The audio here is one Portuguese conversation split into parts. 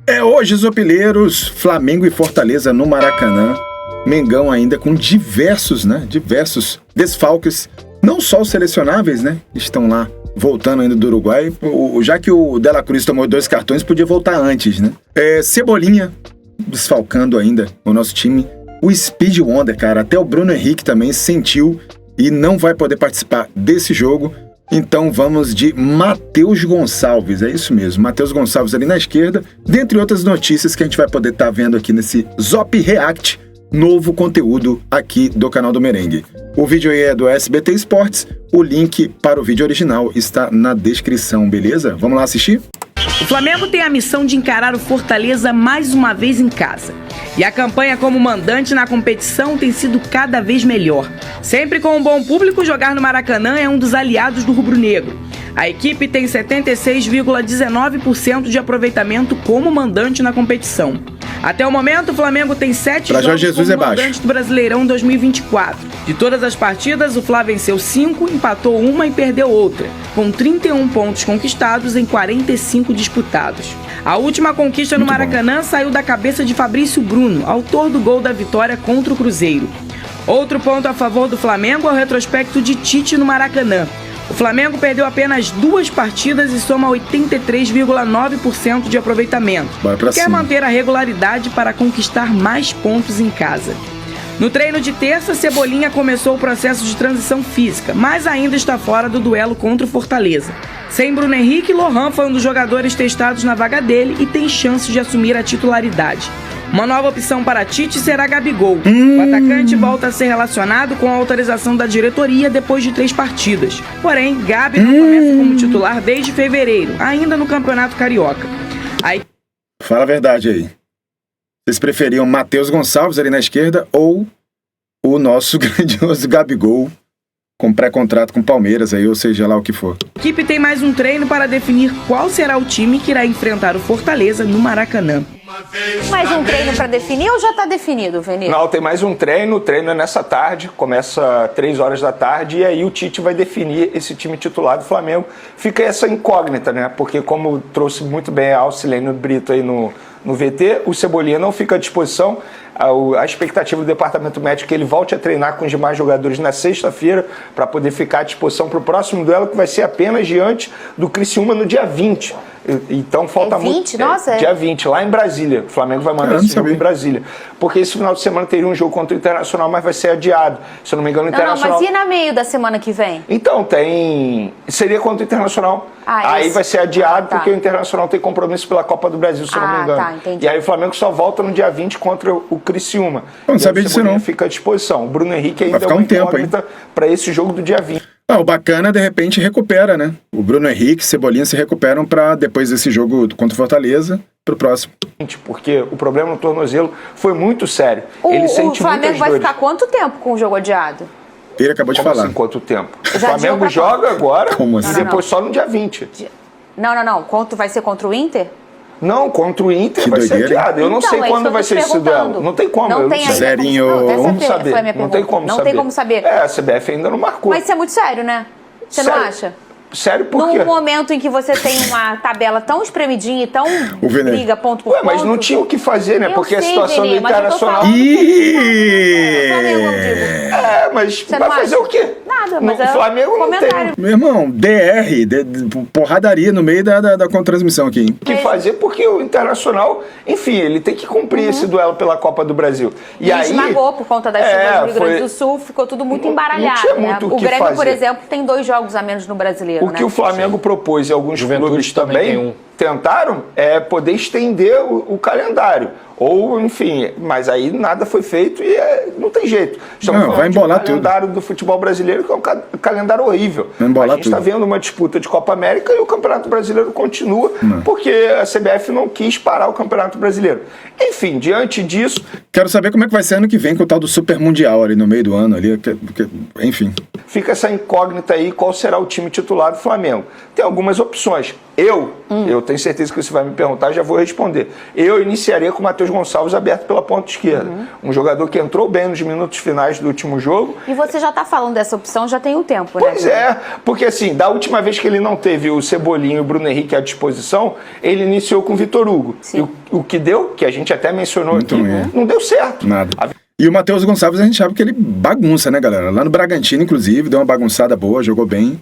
É hoje, Zopileiros, Flamengo e Fortaleza no Maracanã. Mengão ainda com diversos desfalques, não só os selecionáveis, né? Estão lá voltando ainda do Uruguai. Já que o De La Cruz tomou 2 cartões, podia voltar antes, né? Cebolinha desfalcando ainda o nosso time. O Speed Wonder, cara, até o Bruno Henrique também sentiu e não vai poder participar desse jogo. Então vamos de Matheus Gonçalves, é isso mesmo, Matheus Gonçalves ali na esquerda, dentre outras notícias que a gente vai poder estar vendo aqui nesse Zop React, novo conteúdo aqui do canal do Merengue. O vídeo aí é do SBT Esportes, o link para o vídeo original está na descrição, beleza? Vamos lá assistir? O Flamengo tem a missão de encarar o Fortaleza mais uma vez em casa. E a campanha como mandante na competição tem sido cada vez melhor. Sempre com um bom público, jogar no Maracanã é um dos aliados do rubro-negro. A equipe tem 76,19% de aproveitamento como mandante na competição. Até o momento, o Flamengo tem 7 jogos como mandante do Brasileirão 2024. De todas as partidas, o Fla venceu 5, empatou 1 e perdeu outra, com 31 pontos conquistados em 45 disputados. A última conquista no Maracanã saiu da cabeça de Fabrício Bruno, autor do gol da vitória contra o Cruzeiro. Outro ponto a favor do Flamengo é o retrospecto de Tite no Maracanã. O Flamengo perdeu apenas 2 partidas e soma 83,9% de aproveitamento. Quer manter a regularidade para conquistar mais pontos em casa. No treino de terça, Cebolinha começou o processo de transição física, mas ainda está fora do duelo contra o Fortaleza. Sem Bruno Henrique, Lohan foi um dos jogadores testados na vaga dele e tem chance de assumir a titularidade. Uma nova opção para Tite será Gabigol. O atacante volta a ser relacionado com a autorização da diretoria depois de 3 partidas. Porém, Gabi não começa como titular desde fevereiro, ainda no Campeonato Carioca. Fala a verdade aí. Vocês preferiam Matheus Gonçalves ali na esquerda ou o nosso grandioso Gabigol com pré-contrato com Palmeiras aí, ou seja lá o que for? A equipe tem mais um treino para definir qual será o time que irá enfrentar o Fortaleza no Maracanã. Mais um treino para definir ou já está definido, Veni? Não, tem mais um treino. O treino é nessa tarde, começa 3 horas da tarde e aí o Tite vai definir esse time titular do Flamengo. Fica essa incógnita, né? Porque como trouxe muito bem a Alcilene Brito aí no VT, o Cebolinha não fica à disposição. A expectativa do departamento médico é que ele volte a treinar com os demais jogadores na sexta-feira para poder ficar à disposição para o próximo duelo, que vai ser apenas diante do Criciúma no dia 20. Então falta 20? muito. Nossa, dia 20, lá em Brasília. O Flamengo vai mandar esse jogo em Brasília. Porque esse final de semana teria um jogo contra o Internacional, mas vai ser adiado. Se eu não me engano, o Internacional. Não, mas e na meio da semana que vem? Então, seria contra o Internacional. Aí vai ser adiado porque o Internacional tem compromisso pela Copa do Brasil, se eu não me engano. Entendi. E aí o Flamengo só volta no dia 20 contra o Criciúma. Não sabia disso não. Fica à disposição. O Bruno Henrique ainda é uma incógnita para esse jogo do dia 20. O bacana, de repente, recupera, né? O Bruno Henrique e Cebolinha se recuperam para depois desse jogo contra o Fortaleza, pro próximo. Porque o problema no tornozelo foi muito sério. Ele sente o Flamengo vai dores. ficar quanto tempo com o jogo adiado? Ele acabou de falar. Assim, quanto tempo? O Flamengo joga agora e depois só no dia 20. Não. Quanto vai ser contra o Inter? Não, contra o Inter vai ser adiado. Eu não sei quando vai ser esse duelo. Não tem como. Não tem ainda. Vamos saber. Não tem como saber. Não tem como saber. A CBF ainda não marcou. Mas isso é muito sério, né? Você não acha? Sério, por quê? Num momento em que você tem uma tabela tão espremidinha e tão briga ponto por ponto. Mas não tinha o que fazer, né? Porque a situação do Internacional... Mas vai fazer o quê? Nada, mas o Flamengo não tem. Meu irmão, porradaria no meio da transmissão aqui. O que fazer porque o Internacional, enfim, ele tem que cumprir esse duelo pela Copa do Brasil. E aí esmagou por conta das chuvas do Rio Grande do Sul, ficou tudo muito embaralhado. O Grêmio, por exemplo, tem 2 jogos a menos no Brasileiro. O que o Flamengo propôs e alguns clubes também tentaram é poder estender o calendário. Ou, enfim, mas aí nada foi feito e não tem jeito. Vai embolar tudo. O calendário do futebol brasileiro que é um calendário horrível. A gente está vendo uma disputa de Copa América e o Campeonato Brasileiro continua porque a CBF não quis parar o Campeonato Brasileiro. Enfim, diante disso... Quero saber como é que vai ser ano que vem com o tal do Super Mundial ali no meio do ano. Ali, enfim. Fica essa incógnita aí, qual será o time titular do Flamengo. Tem algumas opções. Eu tenho certeza que você vai me perguntar, já vou responder. Eu iniciaria com o Matheus Gonçalves aberto pela ponta esquerda. Um jogador que entrou bem nos minutos finais do último jogo. E você já está falando dessa opção já tem um tempo, né? Pois é, porque assim, da última vez que ele não teve o Cebolinha e o Bruno Henrique à disposição, ele iniciou com o Vitor Hugo. E o que deu, que a gente até mencionou muito aqui, não deu certo. Nada. E o Matheus Gonçalves a gente sabe que ele bagunça, né, galera? Lá no Bragantino, inclusive, deu uma bagunçada boa, jogou bem.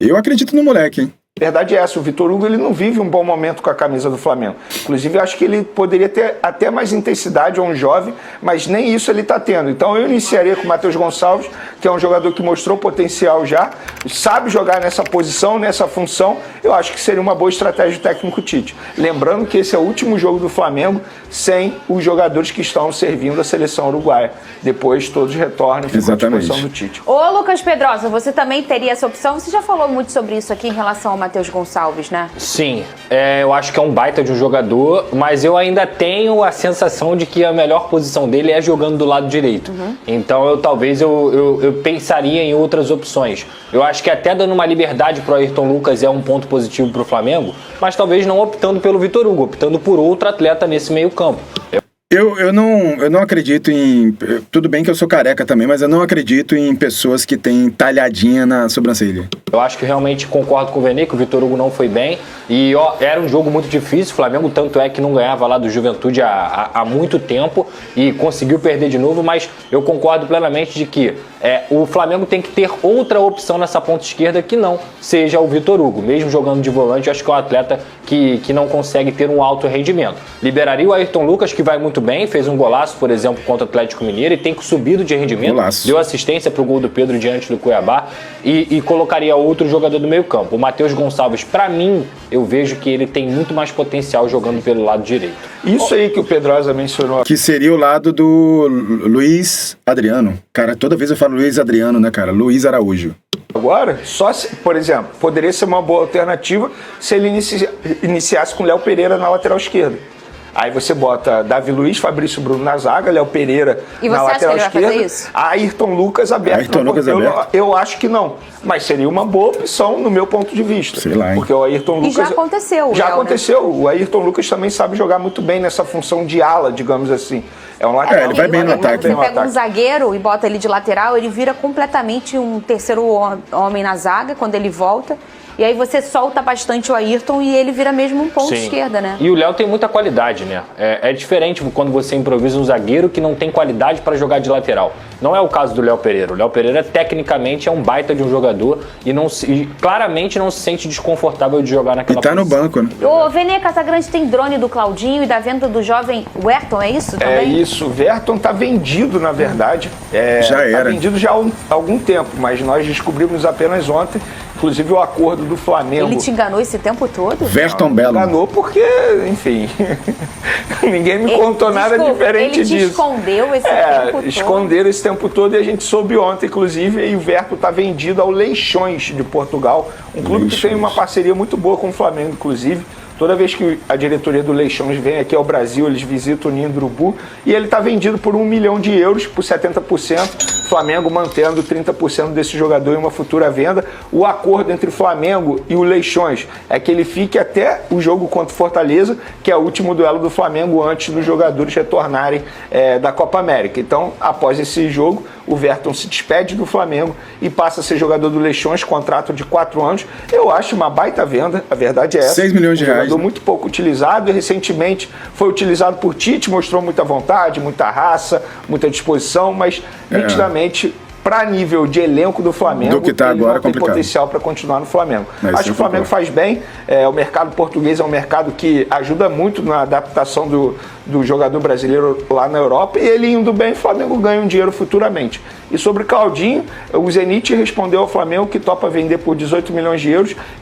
Eu acredito no moleque, hein? Verdade é essa, o Vitor Hugo ele não vive um bom momento com a camisa do Flamengo. Inclusive, eu acho que ele poderia ter até mais intensidade, é um jovem, mas nem isso ele está tendo. Então, eu iniciaria com o Matheus Gonçalves, que é um jogador que mostrou potencial já, sabe jogar nessa posição, nessa função. Eu acho que seria uma boa estratégia do técnico Tite. Lembrando que esse é o último jogo do Flamengo sem os jogadores que estão servindo a seleção uruguaia. Depois, todos retornam e ficam à disposição do Tite. Ô, Lucas Pedrosa, você também teria essa opção? Você já falou muito sobre isso aqui em relação ao Matheus Gonçalves, né? Sim, eu acho que é um baita de um jogador, mas eu ainda tenho a sensação de que a melhor posição dele é jogando do lado direito. Então eu pensaria em outras opções. Eu acho que até dando uma liberdade para o Ayrton Lucas é um ponto positivo para o Flamengo, mas talvez não optando pelo Vitor Hugo, optando por outro atleta nesse meio campo. Eu não acredito em... Tudo bem que eu sou careca também, mas eu não acredito em pessoas que têm talhadinha na sobrancelha. Eu acho que realmente concordo com o Vene, que o Vitor Hugo não foi bem. E era um jogo muito difícil, o Flamengo tanto é que não ganhava lá do Juventude há muito tempo e conseguiu perder de novo, mas eu concordo plenamente de que o Flamengo tem que ter outra opção nessa ponta esquerda que não seja o Vitor Hugo. Mesmo jogando de volante, eu acho que é um atleta que não consegue ter um alto rendimento. Liberaria o Ayrton Lucas, que vai muito bem, fez um golaço, por exemplo, contra o Atlético Mineiro e tem subido de rendimento, deu assistência para o gol do Pedro diante do Cuiabá e colocaria outro jogador do meio campo. O Matheus Gonçalves, para mim, eu vejo que ele tem muito mais potencial jogando pelo lado direito. Isso aí que o Pedrosa mencionou. Que seria o lado do Luiz Adriano. Cara, toda vez eu falo Luiz Adriano, né, cara? Luiz Araújo. Agora, só se, por exemplo, poderia ser uma boa alternativa se ele iniciasse com Léo Pereira na lateral esquerda. Aí você bota Davi Luiz, Fabrício Bruno na zaga, Léo Pereira na lateral esquerda, Ayrton Lucas aberto. Eu acho que não, mas seria uma boa opção no meu ponto de vista. Sei lá, hein? Porque o Ayrton Lucas... E já aconteceu. Já aconteceu. Né? O Ayrton Lucas também sabe jogar muito bem nessa função de ala, digamos assim. É um lateral. Ele vai bem no ataque. Você pega um zagueiro e bota ele de lateral, ele vira completamente um terceiro homem na zaga quando ele volta. E aí você solta bastante o Ayrton e ele vira mesmo um ponto esquerda, né? E o Léo tem muita qualidade, né? É diferente quando você improvisa um zagueiro que não tem qualidade para jogar de lateral. Não é o caso do Léo Pereira. O Léo Pereira, tecnicamente, é um baita de um jogador e claramente não se sente desconfortável de jogar naquela posição. E tá no banco, né? O Vene Casagrande tem drone do Claudinho e da venda do jovem Verton, é isso também? É isso. O Verton tá vendido, na verdade. Já era. Tá vendido já há algum tempo, mas nós descobrimos apenas ontem, inclusive o acordo do Flamengo. Ele te enganou esse tempo todo? Verton Belo. Enganou porque, enfim, ninguém me contou nada diferente disso. Ele te escondeu esse tempo todo? Esconderam esse tempo todo e a gente soube ontem, inclusive, e o Verton está vendido ao Leixões de Portugal, um clube que tem uma parceria muito boa com o Flamengo, inclusive. Toda vez que a diretoria do Leixões vem aqui ao Brasil, eles visitam o Ninho do Urubu e ele está vendido por €1 milhão, por 70%, Flamengo mantendo 30% desse jogador em uma futura venda. O acordo entre o Flamengo e o Leixões é que ele fique até o jogo contra o Fortaleza, que é o último duelo do Flamengo antes dos jogadores retornarem da Copa América. Então, após esse jogo, o Verton se despede do Flamengo e passa a ser jogador do Leixões, contrato de 4 anos. Eu acho uma baita venda, a verdade é essa. R$6 milhões. Jogador muito pouco utilizado e recentemente foi utilizado por Tite, mostrou muita vontade, muita raça, muita disposição, mas nitidamente para nível de elenco do Flamengo, do que tá ele agora não tem complicado. Potencial para continuar no Flamengo. Mas acho que o Flamengo faz bem, o mercado português é um mercado que ajuda muito na adaptação do jogador brasileiro lá na Europa, e ele indo bem, o Flamengo ganha um dinheiro futuramente. E sobre Claudinho, o Zenit respondeu ao Flamengo que topa vender por €18 milhões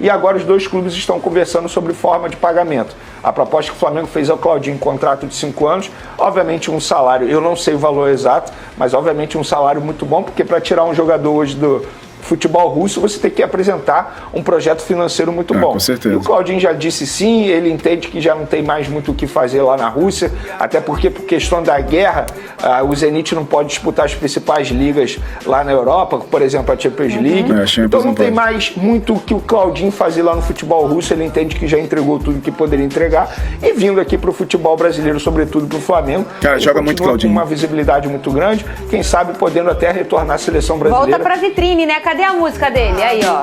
e agora os dois clubes estão conversando sobre forma de pagamento. A proposta que o Flamengo fez ao Claudinho, contrato de 5 anos, obviamente um salário, eu não sei o valor exato, mas obviamente um salário muito bom, porque para tirar um jogador hoje futebol russo, você tem que apresentar um projeto financeiro muito bom. Com certeza. E o Claudinho já disse sim, ele entende que já não tem mais muito o que fazer lá na Rússia, até porque por questão da guerra, o Zenit não pode disputar as principais ligas lá na Europa, por exemplo, a Champions League. Então não tem mais muito o que o Claudinho fazer lá no futebol russo, ele entende que já entregou tudo que poderia entregar, e vindo aqui pro futebol brasileiro, sobretudo pro Flamengo, cara, joga muito Claudinho. Com uma visibilidade muito grande, quem sabe podendo até retornar à seleção brasileira. Volta pra vitrine, né? Cadê a música dele? Aí, ó.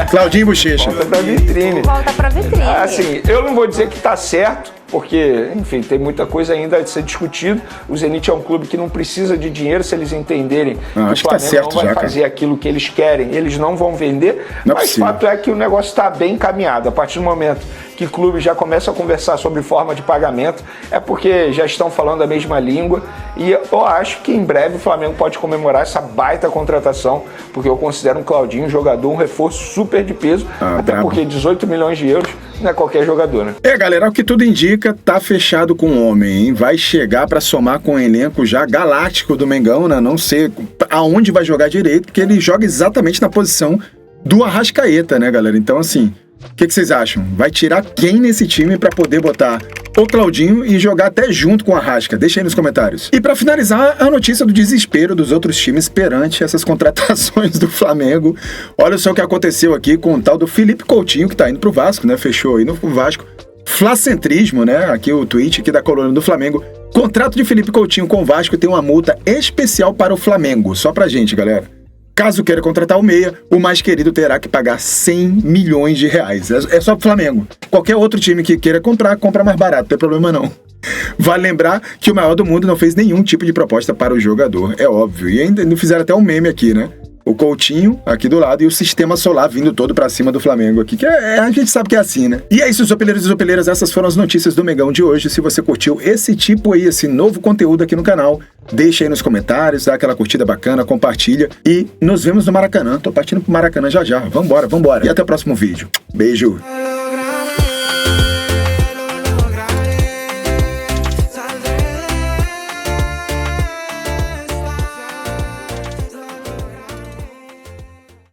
Claudinho Bochecha. Volta pra vitrine. Volta pra vitrine. Assim, eu não vou dizer que tá certo, porque, enfim, tem muita coisa ainda a ser discutido. O Zenit é um clube que não precisa de dinheiro, se eles entenderem que o Flamengo não vai fazer aquilo que eles querem, eles não vão vender. Mas o fato é que o negócio está bem encaminhado. A partir do momento que clubes já começam a conversar sobre forma de pagamento, é porque já estão falando a mesma língua, e eu acho que em breve o Flamengo pode comemorar essa baita contratação, porque eu considero o Claudinho um jogador, um reforço super de peso, até porque 18 milhões de euros não é qualquer jogador, né? Galera, o que tudo indica, tá fechado com o homem, hein? Vai chegar pra somar com o elenco já galáctico do Mengão, né? Não sei aonde vai jogar direito, porque ele joga exatamente na posição do Arrascaeta, né, galera? Então, assim, o que vocês acham? Vai tirar quem nesse time pra poder botar o Claudinho e jogar até junto com o Arrasca? Deixa aí nos comentários. E pra finalizar, a notícia do desespero dos outros times perante essas contratações do Flamengo. Olha só o que aconteceu aqui com o tal do Felipe Coutinho, que tá indo pro Vasco, né? Fechou aí no Vasco. Flacentrismo, né? Aqui o tweet aqui da coluna do Flamengo. Contrato de Felipe Coutinho com o Vasco tem uma multa especial para o Flamengo. Só pra gente, galera. Caso queira contratar o meia, o mais querido terá que pagar 100 milhões de reais. É só pro Flamengo. Qualquer outro time que queira comprar, compra mais barato, não tem problema não. Vale lembrar que o maior do mundo não fez nenhum tipo de proposta para o jogador, é óbvio. E ainda fizeram até um meme aqui, né? O Coutinho aqui do lado e o sistema solar vindo todo pra cima do Flamengo aqui, que a gente sabe que é assim, né? E é isso, zopeleiros e zopeleiras, essas foram as notícias do Mengão de hoje. Se você curtiu esse tipo aí, esse novo conteúdo aqui no canal, deixa aí nos comentários, dá aquela curtida bacana, compartilha e nos vemos no Maracanã. Tô partindo pro Maracanã já. Vambora. E até o próximo vídeo. Beijo!